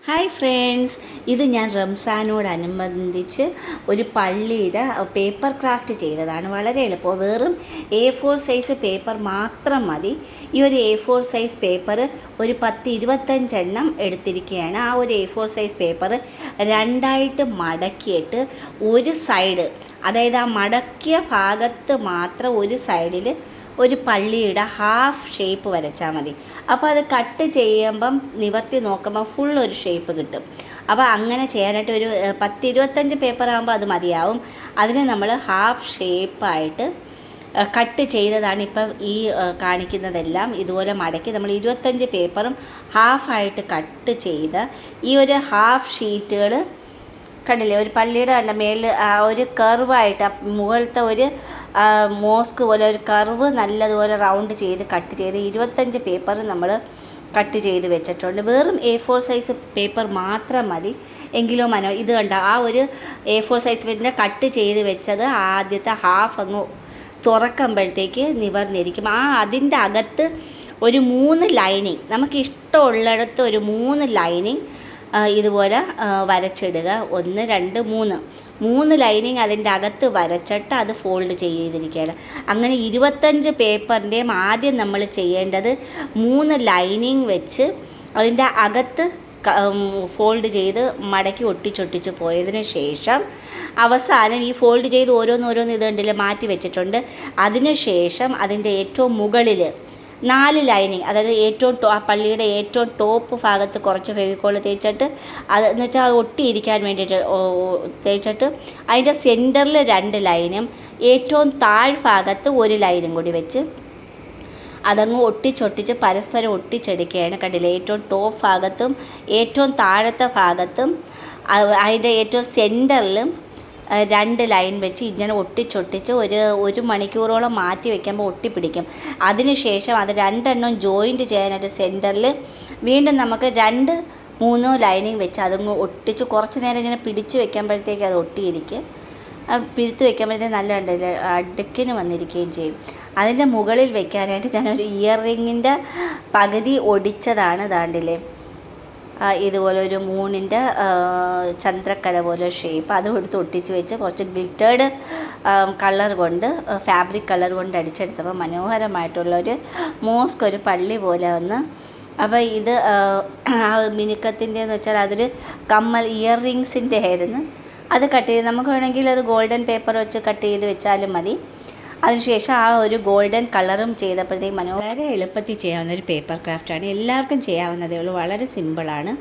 Hi friends, ഇത് ഞാൻ റംസാനോടനുബന്ധിച്ച് ഒരു പള്ളിയുടെ പേപ്പർ ക്രാഫ്റ്റ് ചെയ്തതാണ്. വളരെ എളുപ്പം, വെറും A4 സൈസ് പേപ്പർ മാത്രം മതി. ഈ ഒരു A4 സൈസ് പേപ്പർ ഒരു 10-25 എണ്ണം എടുത്തിരിക്കുകയാണ്. ആ ഒരു A4 സൈസ് പേപ്പർ രണ്ടായിട്ട് മടക്കിയിട്ട് ഒരു സൈഡ്, അതായത് ആ മടക്കിയ ഭാഗത്ത് മാത്രം ഒരു സൈഡിൽ ഒരു പള്ളിയുടെ ഹാഫ് ഷേപ്പ് വരച്ചാൽ മതി. അപ്പോൾ അത് കട്ട് ചെയ്യുമ്പം നിവർത്തി നോക്കുമ്പോൾ ഫുൾ ഒരു ഷേപ്പ് കിട്ടും. അപ്പോൾ അങ്ങനെ ചെയ്യാനായിട്ട് ഒരു 10-25 പേപ്പർ ആകുമ്പോൾ അത് മതിയാവും. അതിന് നമ്മൾ ഹാഫ് ഷേപ്പായിട്ട് കട്ട് ചെയ്തതാണ് ഇപ്പം ഈ കാണിക്കുന്നതെല്ലാം. ഇതുപോലെ മടക്കി നമ്മൾ 25 പേപ്പറും ഹാഫായിട്ട് കട്ട് ചെയ്ത് ഈ ഒരു ഹാഫ് ഷീറ്റുകൾ കണ്ടില്ലേ, ഒരു പള്ളിയുടെ കണ്ട മേളിൽ ഒരു കർവായിട്ട് മുകളിലത്തെ ഒരു മോസ്ക് പോലെ ഒരു കർവ് നല്ലതുപോലെ റൗണ്ട് ചെയ്ത് കട്ട് ചെയ്ത് 25 പേപ്പർ നമ്മൾ കട്ട് ചെയ്ത് വെച്ചിട്ടുണ്ട്. വെറും A4 സൈസ് പേപ്പർ മാത്രം മതി. എങ്കിലോ ഇത് കണ്ട ആ ഒരു A4 സൈസ് പേപ്പറിൻ്റെ കട്ട് ചെയ്ത് വെച്ചത് ആദ്യത്തെ ഹാഫ് അങ്ങ് തുറക്കുമ്പോഴത്തേക്ക് നിവർന്നിരിക്കും. അതിൻ്റെ അകത്ത് ഒരു 3 ലൈനിങ്, നമുക്ക് ഇഷ്ടമുള്ളിടത്ത് ഒരു 3 ലൈനിങ് ഇതുപോലെ വരച്ചിടുക. 1 2 3 ലൈനിങ് അതിൻ്റെ അകത്ത് വരച്ചിട്ട് അത് ഫോൾഡ് ചെയ്തിരിക്കുകയാണ്. അങ്ങനെ 25 പേപ്പറിൻ്റെയും ആദ്യം നമ്മൾ ചെയ്യേണ്ടത് 3 ലൈനിങ് വെച്ച് അതിൻ്റെ അകത്ത് ഫോൾഡ് ചെയ്ത് മടക്കി ഒട്ടിച്ചൊട്ടിച്ച് പോയതിന് ശേഷം അവസാനം ഈ ഫോൾഡ് ചെയ്ത് ഓരോന്ന് ഇത് മാറ്റി വെച്ചിട്ടുണ്ട്. അതിന് ശേഷം അതിൻ്റെ ഏറ്റവും മുകളിൽ 4 ലൈനിങ്, അതായത് ആ പള്ളിയുടെ ഏറ്റവും ടോപ്പ് ഭാഗത്ത് കുറച്ച് ഫെവിക്കോൾ തേച്ചിട്ട് എന്ന് വെച്ചാൽ അത് ഒട്ടിയിരിക്കാൻ വേണ്ടിയിട്ട് തേച്ചിട്ട് അതിൻ്റെ സെൻറ്ററിൽ 2 ലൈനും ഏറ്റവും താഴ്ഭാഗത്ത് 1 ലൈനും കൂടി വെച്ച് അതങ്ങ് ഒട്ടിച്ചൊട്ടിച്ച് പരസ്പരം ഒട്ടിച്ചെടുക്കുകയാണ്. കണ്ടില്ലേ, ഏറ്റവും ടോപ്പ് ഭാഗത്തും ഏറ്റവും താഴത്തെ ഭാഗത്തും അതിൻ്റെ ഏറ്റവും സെൻറ്ററിലും 2 ലൈൻ വെച്ച് ഇങ്ങനെ ഒട്ടിച്ചൊട്ടിച്ച് ഒരു മണിക്കൂറോളം മാറ്റി വയ്ക്കുമ്പോൾ ഒട്ടിപ്പിടിക്കും. അതിനുശേഷം അത് 2 എണ്ണം ജോയിൻറ്റ് ചെയ്യാനായിട്ട് സെൻറ്ററിൽ വീണ്ടും നമുക്ക് 2-3 ലൈനിങ് വെച്ച് അതങ്ങ് ഒട്ടിച്ച് കുറച്ച് നേരം ഇങ്ങനെ പിടിച്ച് വെക്കുമ്പോഴത്തേക്ക് അത് ഒട്ടിയിരിക്കും. പിഴുത്ത് വെക്കുമ്പോഴത്തേക്ക് നല്ല അടുക്കിന് വന്നിരിക്കുകയും ചെയ്യും. അതിൻ്റെ മുകളിൽ വെക്കാനായിട്ട് ഞാനൊരു ഇയർ റിങ്ങിൻ്റെ പകുതി ഒടിച്ചതാണ്. ദാണ്ടില്ലേ, ഇതുപോലെ ഒരു മൂണിൻ്റെ ചന്ദ്രക്കല പോലെ ഷേപ്പ് അതും എടുത്ത് ഒട്ടിച്ച് വെച്ച് കുറച്ച് ഗ്ലിറ്റേർഡ് കളർ കൊണ്ട്, ഫാബ്രിക് കളർ കൊണ്ട് അടിച്ചെടുത്തപ്പോൾ മനോഹരമായിട്ടുള്ളൊരു മോസ്ക്, ഒരു പള്ളി പോലെ വന്ന്. അപ്പോൾ ഇത് മിനുക്കത്തിൻ്റെയെന്ന് വെച്ചാൽ അതൊരു കമ്മൽ ഇയർ റിങ്സിൻ്റെ ആയിരുന്നു. അത് കട്ട് ചെയ്ത് നമുക്ക് വേണമെങ്കിൽ അത് ഗോൾഡൻ പേപ്പർ വെച്ച് കട്ട് ചെയ്ത് വെച്ചാലും മതി. അതിനുശേഷം ആ ഒരു ഗോൾഡൻ കളറും ചെയ്തപ്പോഴത്തേക്കും വളരെ എളുപ്പത്തിൽ ചെയ്യാവുന്ന ഒരു പേപ്പർ ക്രാഫ്റ്റാണ്. എല്ലാവർക്കും ചെയ്യാവുന്നതേ ഉള്ളൂ, വളരെ സിമ്പിളാണ്.